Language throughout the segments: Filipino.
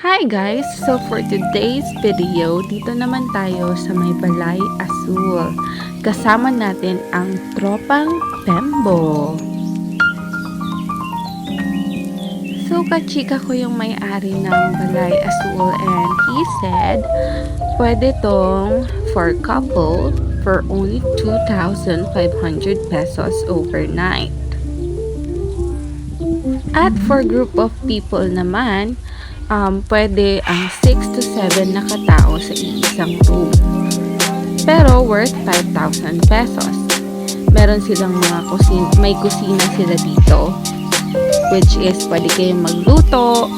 Hi guys! So for today's video, dito naman tayo sa may Balai Azul. Kasama natin ang tropang Pembo. So kachika ko yung may-ari ng Balai Azul and he said, pwede tong for couple for only 2,500 pesos overnight. At for group of people naman, pwede ang 6 to 7 na katao sa iisang room. Pero worth 5,000 pesos. Meron silang mga may kusina sila dito. Which is pwede kayong magluto.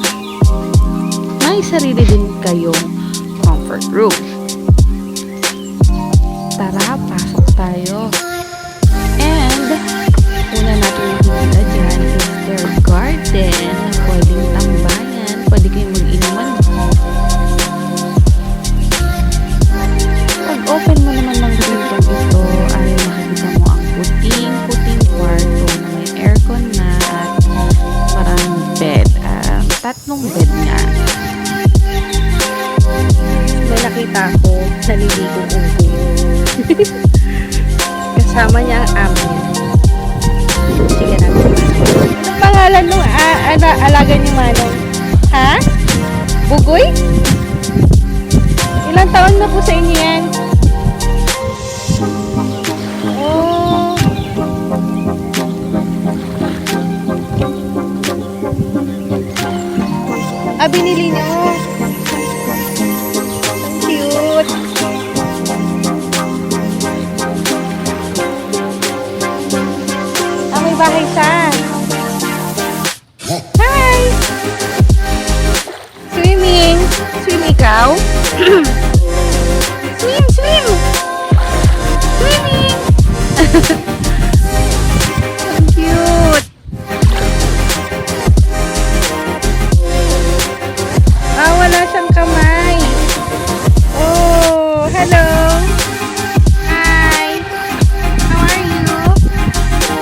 May sarili din kayong comfort room. Tara, pasok tayo. And, una natin makikita dyan is their garden na pwedeng tambayan. Pwede kayong mag-inuman. Pag open mo naman ng pinto ito, ay makikita mo ang puting kwarto na may aircon na at maraming bed. Tatlong bed nga. May nakita ko, naliligong unggoy. Kasama niya ang amin. Sige natin. Anong pangalan nung alaga ni Manong? Ha? Bugoy? Ilang taon na po sa inyo yan? Oh. Binili niyo. Ang cute. May bahay siya. Hi! Swimming! Swim ikaw? Swim! Swim! Swimming! Ang cute! Wala siyang kamay. Oh, hello! Hi! How are you?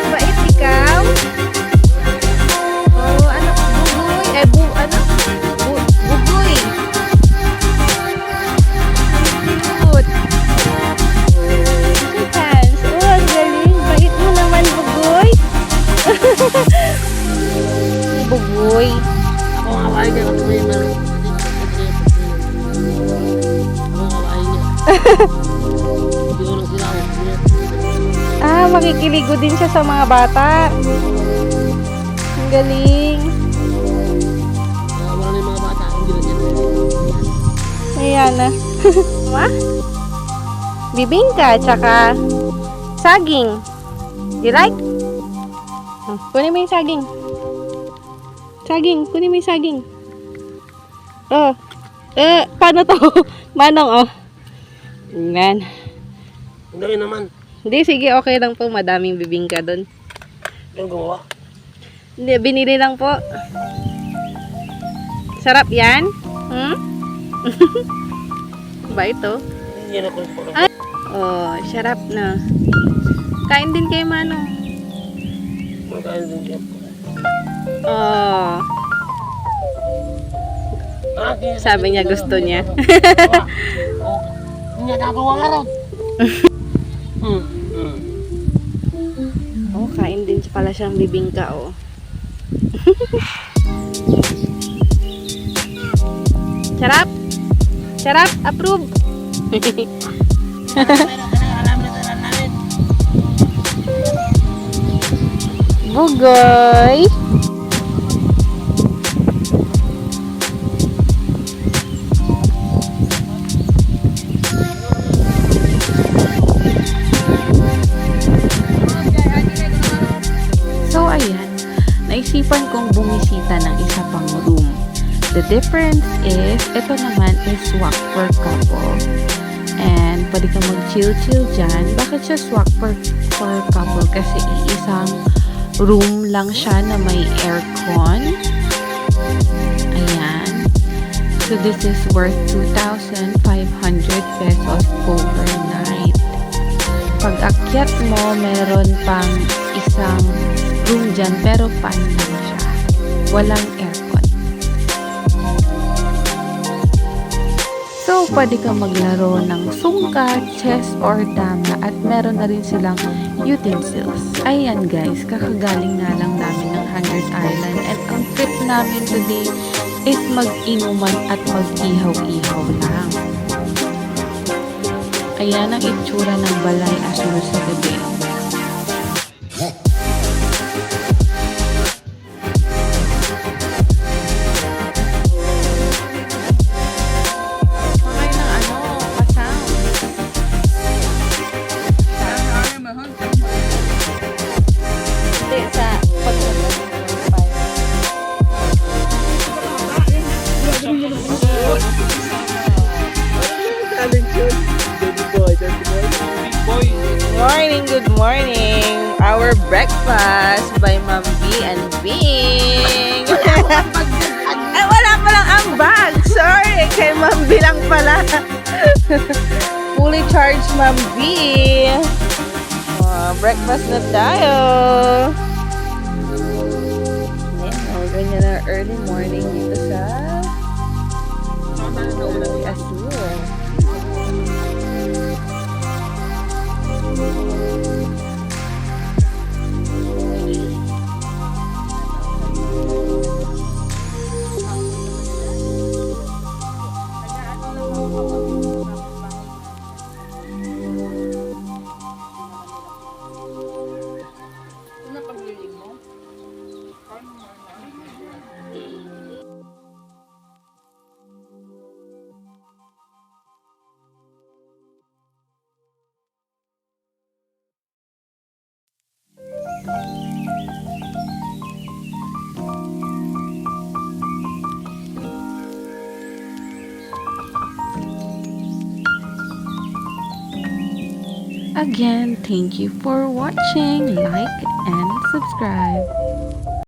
Bait ikaw? Oh, ano? Bugoy? Bugoy! Cute! Good hands. Oh, ang galing. Bait mo naman, Bugoy. Bugoy. Ako ang kawain niya. Ako may meron. Ako ang kawain niya. Hindi ko lang sila ako. Makikiligo din siya sa mga bata. Ang galing. Wala na yung mga bata. Hindi na dyan. Ayan na. Ma? Bibingka, tsaka saging. You like? Kunin mo yung saging. Saging, kunin mo yung saging. Oh. Paano to? Manong, oh. Ayan. Hindi naman. Hindi, sige, okay lang po. Madaming bibingka doon. Yung gumawa. Hindi, binili lang po. Sarap yan? Hmm? Ba ito? Hindi yan ako. Oh, sarap na. Kain din kay Manong. Magkain din siya. Oh. Sabi niya gusto niya. Hindi niya nagawa nga raw. Oh, kain din pala siyang bibingka, oh. Sarap? Sarap? Approve? Bugoy! So, ayan. Naisipan kong bumisita ng isa pang room. The difference is, ito naman is swak for couple. And, pwede ka mag-chill-chill dyan. Bakit siya swak for couple? Kasi iisang room lang siya na may aircon. Ayan. So, this is worth 2,500 pesos overnight. Pag akyat mo, meron pang isang room dyan, pero fan lang siya. Walang aircon. pwede ka maglaro ng sungka, chess, or dama at meron na rin silang utensils. Ayan guys, kakagaling nga lang namin ng Hangers Island and ang trip namin today is mag-inuman at mag-ihaw-ihaw lang. Ayan ang itsura ng Balai Azul sa gabi. Good morning! Our breakfast by Ma'am B and Bing! Ay, wala palang ang bag! Sorry! Kay Ma'am B lang pala! Fully charged Ma'am B! Breakfast na tayo! Ayan, ganyan na early morning dito sa Balai Azul. Again, thank you for watching. Like and subscribe.